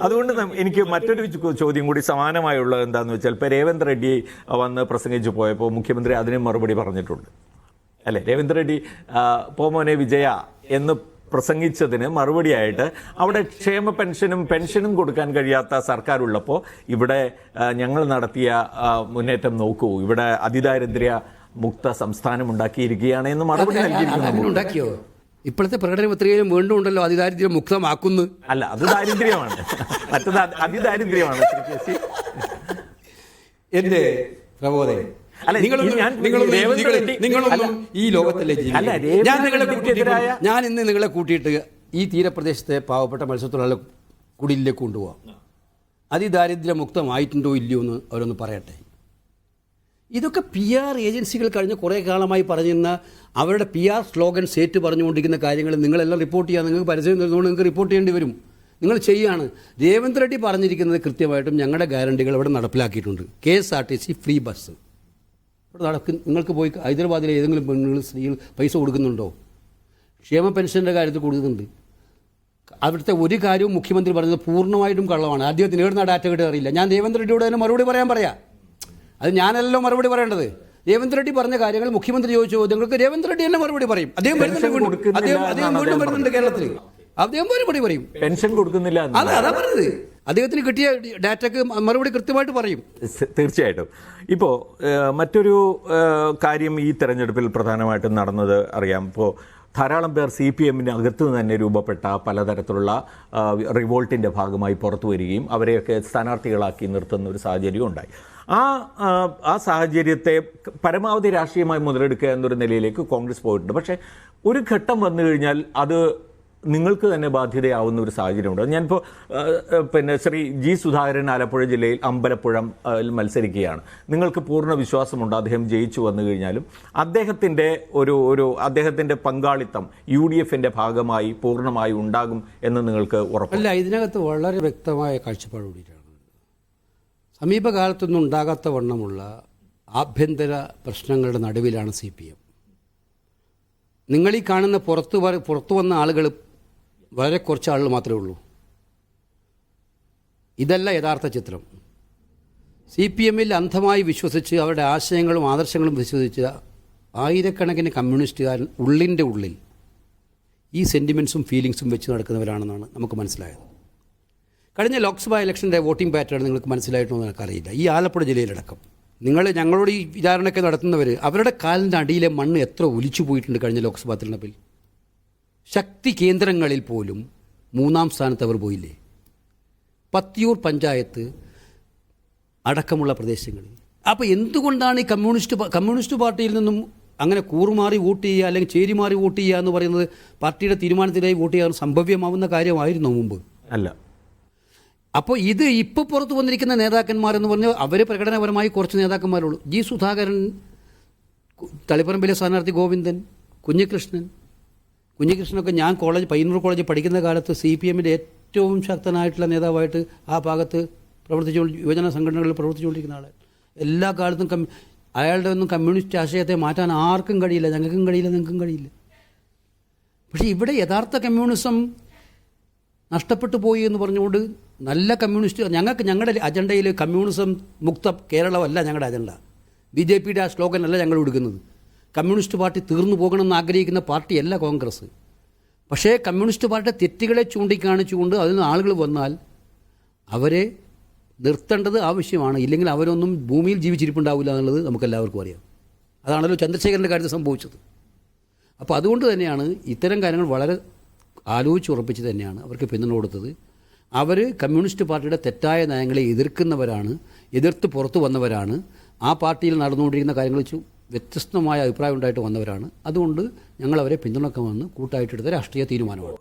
അതുകൊണ്ട് എനിക്ക് മറ്റൊരു ചോദ്യം കൂടി സമാനമായുള്ളത് എന്താണെന്ന് വെച്ചാൽ ഇപ്പോൾ രേവന്ത് റെഡ്ഡി വന്ന് പ്രസംഗിച്ചു പോയപ്പോൾ മുഖ്യമന്ത്രി അതിന് മറുപടി പറഞ്ഞിട്ടുണ്ട് അല്ലേ? രേവന്ത് റെഡ്ഡി പോമോനെ വിജയ എന്ന് പ്രസംഗിച്ചതിന് മറുപടിയായിട്ട് അവിടെ ക്ഷേമ പെൻഷനും കൊടുക്കാൻ കഴിയാത്ത സർക്കാർ ഉള്ളപ്പോൾ ഇവിടെ ഞങ്ങൾ നടത്തിയ മുന്നേറ്റം നോക്കൂ, ഇവിടെ അതിദാരിദ്ര്യ മുക്ത സംസ്ഥാനം ഉണ്ടാക്കിയിരിക്കുകയാണ് എന്ന് മറുപടി നൽകിയിരിക്കുന്നു. ഇപ്പോഴത്തെ പ്രകടന പത്രികയിലും വീണ്ടും ഉണ്ടല്ലോ അതിദാരിദ്ര്യം മുക്തമാക്കുന്നു. അല്ല, അത് ദാരിദ്ര്യമാണ്, മറ്റത് അതിദാരിദ്ര്യമാണ്. എന്റെ പ്രബോധൻ ഈ ലോകത്തിലെ ഞാൻ ഇന്ന് നിങ്ങളെ കൂട്ടിയിട്ട് ഈ തീരപ്രദേശത്തെ പാവപ്പെട്ട മത്സ്യത്തൊഴിലാളികളെ കുടിലേക്ക് കൊണ്ടുപോകാം. അതിദാരിദ്ര്യ മുക്തമായിട്ടുണ്ടോ ഇല്ലയോ എന്ന് അവരൊന്ന് പറയട്ടെ. ഇതൊക്കെ PR ഏജൻസികൾ കഴിഞ്ഞ കുറേ കാലമായി പറഞ്ഞിരുന്ന അവരുടെ PR സ്ലോഗൻ സേറ്റ് പറഞ്ഞുകൊണ്ടിരിക്കുന്ന കാര്യങ്ങൾ നിങ്ങളെല്ലാം റിപ്പോർട്ട് ചെയ്യാൻ നിങ്ങൾക്ക് പരസ്യം തരുന്നതുകൊണ്ട് നിങ്ങൾക്ക് റിപ്പോർട്ട് ചെയ്യേണ്ടി വരും. നിങ്ങൾ ചെയ്യാണ്. രേവന്ത് റെഡ്ഡി പറഞ്ഞിരിക്കുന്നത് കൃത്യമായിട്ടും ഞങ്ങളുടെ ഗ്യാരണ്ടികൾ ഇവിടെ നടപ്പിലാക്കിയിട്ടുണ്ട്. KSRTC ഫ്രീ ബസ് ഇവിടെ നിങ്ങൾക്ക് പോയി ഹൈദരാബാദിലെ ഏതെങ്കിലും പെണ്ണുങ്ങൾ സ്ത്രീകൾ പൈസ കൊടുക്കുന്നുണ്ടോ? ക്ഷേമ പെൻഷൻ്റെ കാര്യത്തിൽ കൊടുക്കുന്നുണ്ട്. അവിടുത്തെ ഒരു കാര്യവും മുഖ്യമന്ത്രി പറഞ്ഞത് പൂർണ്ണമായിട്ടും കള്ളമാണ്. അദ്ദേഹത്തിന് ഏടുന്ന ഡാറ്റ കിട്ടാൻ അറിയില്ല. ഞാൻ രേവന്ത് റെഡ്ഡിയോട് തന്നെ മറുപടി പറയാം. അത് ഞാനല്ലോ മറുപടി പറയേണ്ടത്. രേവന്ത് റെഡ്ഡി പറഞ്ഞ കാര്യങ്ങൾ മുഖ്യമന്ത്രി ചോദിച്ച ചോദ്യങ്ങൾക്ക് രേവന്ത് റെഡ്ഡി തന്നെ മറുപടി പറയും. അദ്ദേഹം വീണ്ടും വരുന്നുണ്ട് കേരളത്തിൽ. അദ്ദേഹം മറുപടി പറയും. പെൻഷൻ കൊടുക്കുന്നില്ല, അതാ പറഞ്ഞത്. അദ്ദേഹത്തിന് കിട്ടിയ ഡാറ്റക്ക് മറുപടി കൃത്യമായിട്ട് പറയും. തീർച്ചയായിട്ടും. ഇപ്പോൾ മറ്റൊരു കാര്യം ഈ തെരഞ്ഞെടുപ്പിൽ പ്രധാനമായിട്ടും നടന്നത് അറിയാം. ഇപ്പോൾ ധാരാളം പേർ CPM-ന് അകത്ത് തന്നെ രൂപപ്പെട്ട പലതരത്തിലുള്ള റിവോൾട്ടിൻ്റെ ഭാഗമായി പുറത്തു വരികയും അവരെയൊക്കെ സ്ഥാനാർത്ഥികളാക്കി നിർത്തുന്ന ഒരു സാഹചര്യം ഉണ്ടായി. ആ സാഹചര്യത്തെ പരമാവധി രാഷ്ട്രീയമായി മുതലെടുക്കുക എന്നൊരു നിലയിലേക്ക് കോൺഗ്രസ് പോയിട്ടുണ്ട്. പക്ഷേ ഒരു ഘട്ടം വന്നു കഴിഞ്ഞാൽ അത് നിങ്ങൾക്ക് തന്നെ ബാധ്യതയാവുന്ന ഒരു സാഹചര്യമുണ്ട്. ഞാനിപ്പോൾ ശ്രീ G. സുധാകരൻ ആലപ്പുഴ ജില്ലയിൽ അമ്പലപ്പുഴം മത്സരിക്കുകയാണ്. നിങ്ങൾക്ക് പൂർണ്ണ വിശ്വാസമുണ്ട് അദ്ദേഹം ജയിച്ചു വന്നു കഴിഞ്ഞാലും അദ്ദേഹത്തിൻ്റെ പങ്കാളിത്തം UDF-ന്റെ ഭാഗമായി പൂർണ്ണമായി ഉണ്ടാകും എന്ന് നിങ്ങൾക്ക് ഉറപ്പല്ല? ഇതിനകത്ത് വളരെ വ്യക്തമായ കാഴ്ചപ്പാട് കൂടിയിട്ടാണ്. സമീപകാലത്തൊന്നും ഉണ്ടാകാത്ത വണ്ണമുള്ള ആഭ്യന്തര പ്രശ്നങ്ങളുടെ നടുവിലാണ് CPM. നിങ്ങളീ കാണുന്ന പുറത്തു വന്ന ആളുകൾ വളരെ കുറച്ച് ആളുകൾ മാത്രമേ ഉള്ളൂ. ഇതല്ല യഥാർത്ഥ ചിത്രം. CPM-ൽ അന്ധമായി വിശ്വസിച്ച് അവരുടെ ആശയങ്ങളും ആദർശങ്ങളും വിശ്വസിച്ച ആയിരക്കണക്കിന് കമ്മ്യൂണിസ്റ്റുകാരൻ ഉള്ളിൻ്റെ ഉള്ളിൽ ഈ സെൻറ്റിമെൻറ്റ്സും ഫീലിങ്സും വെച്ച് നടക്കുന്നവരാണെന്നാണ് നമുക്ക് മനസ്സിലായത്. കഴിഞ്ഞ ലോക്സഭാ ഇലക്ഷൻ്റെ വോട്ടിംഗ് പാറ്റേൺ നിങ്ങൾക്ക് മനസ്സിലായിട്ടോ എന്ന് എനിക്കറിയില്ല. ഈ ആലപ്പുഴ ജില്ലയിലടക്കം ഞങ്ങളോട് ഈ വിചാരണയൊക്കെ നടത്തുന്നവർ അവരുടെ കാലിൻ്റെ അടിയിലെ മണ്ണ് എത്ര ഒലിച്ചു പോയിട്ടുണ്ട് കഴിഞ്ഞ ലോക്സഭാ തെരഞ്ഞെടുപ്പിൽ. ശക്തി കേന്ദ്രങ്ങളിൽ പോലും 3-ാം സ്ഥാനത്ത് അവർ പോയില്ലേ? പത്തിയൂർ പഞ്ചായത്ത് അടക്കമുള്ള പ്രദേശങ്ങളിൽ. അപ്പോൾ എന്തുകൊണ്ടാണ് ഈ കമ്മ്യൂണിസ്റ്റ് പാർട്ടിയിൽ നിന്നും അങ്ങനെ കൂറുമാറി വോട്ട് ചെയ്യുക അല്ലെങ്കിൽ ചേരിമാറി വോട്ട് ചെയ്യുക എന്ന് പറയുന്നത് പാർട്ടിയുടെ തീരുമാനത്തിനായി വോട്ട് ചെയ്യാൻ സംഭവ്യമാവുന്ന കാര്യമായിരുന്നു മുമ്പ്? അല്ല. അപ്പോൾ ഇത് ഇപ്പോൾ പുറത്തു വന്നിരിക്കുന്ന നേതാക്കന്മാരെന്ന് പറഞ്ഞാൽ അവർ പ്രകടനപരമായി കുറച്ച് നേതാക്കന്മാരുള്ളൂ. G. സുധാകരൻ, തളിപ്പറമ്പിലെ സ്ഥാനാർത്ഥി ഗോവിന്ദൻ, കുഞ്ഞികൃഷ്ണനൊക്കെ ഞാൻ പയ്യന്നൂർ കോളേജ് പഠിക്കുന്ന കാലത്ത് CPM-ൻ്റെ ഏറ്റവും ശക്തനായിട്ടുള്ള നേതാവായിട്ട് ആ ഭാഗത്ത് യുവജന സംഘടനകളിൽ പ്രവർത്തിച്ചുകൊണ്ടിരിക്കുന്ന ആളെ. എല്ലാ കാലത്തും അയാളുടെ ഒന്നും കമ്മ്യൂണിസ്റ്റ് ആശയത്തെ മാറ്റാൻ ആർക്കും കഴിയില്ല. ഞങ്ങൾക്കും കഴിയില്ല, നിങ്ങൾക്കും കഴിയില്ല. പക്ഷേ ഇവിടെ യഥാർത്ഥ കമ്മ്യൂണിസം നഷ്ടപ്പെട്ടു പോയി എന്ന് പറഞ്ഞുകൊണ്ട് നല്ല കമ്മ്യൂണിസ്റ്റ് ഞങ്ങളുടെ അജണ്ടയിൽ കമ്മ്യൂണിസം മുക്ത കേരളമല്ല ഞങ്ങളുടെ അജണ്ട. BJP-യുടെ ആ സ്ലോഗൻ അല്ല ഞങ്ങൾ കൊടുക്കുന്നത്. കമ്മ്യൂണിസ്റ്റ് പാർട്ടി തീർന്നു പോകണമെന്ന് ആഗ്രഹിക്കുന്ന പാർട്ടിയല്ല കോൺഗ്രസ്. പക്ഷേ കമ്മ്യൂണിസ്റ്റ് പാർട്ടിയുടെ തെറ്റുകളെ ചൂണ്ടിക്കാണിച്ചുകൊണ്ട് അതിൽ നിന്ന് ആളുകൾ വന്നാൽ അവരെ നിർത്തേണ്ടത് ആവശ്യമാണ്. ഇല്ലെങ്കിൽ അവരൊന്നും ഭൂമിയിൽ ജീവിച്ചിരിപ്പുണ്ടാവില്ല എന്നുള്ളത് നമുക്കെല്ലാവർക്കും അറിയാം. അതാണല്ലോ ചന്ദ്രശേഖരൻ്റെ കാര്യത്തിൽ സംഭവിച്ചത്. അപ്പോൾ അതുകൊണ്ട് തന്നെയാണ് ഇത്തരം കാര്യങ്ങൾ വളരെ ആലോചിച്ചുറപ്പിച്ച് തന്നെയാണ് അവർക്ക് പിന്തുണ കൊടുത്തത്. അവർ കമ്മ്യൂണിസ്റ്റ് പാർട്ടിയുടെ തെറ്റായ നയങ്ങളെ എതിർത്ത് പുറത്തു വന്നവരാണ്. ആ പാർട്ടിയിൽ നടന്നുകൊണ്ടിരിക്കുന്ന കാര്യങ്ങൾ വെച്ച് വ്യത്യസ്തമായ അഭിപ്രായം ഉണ്ടായിട്ട് വന്നവരാണ്. അതുകൊണ്ട് ഞങ്ങളവരെ പിന്തുണക്കാമെന്ന് കൂട്ടായിട്ടെടുത്ത രാഷ്ട്രീയ തീരുമാനമാണ്.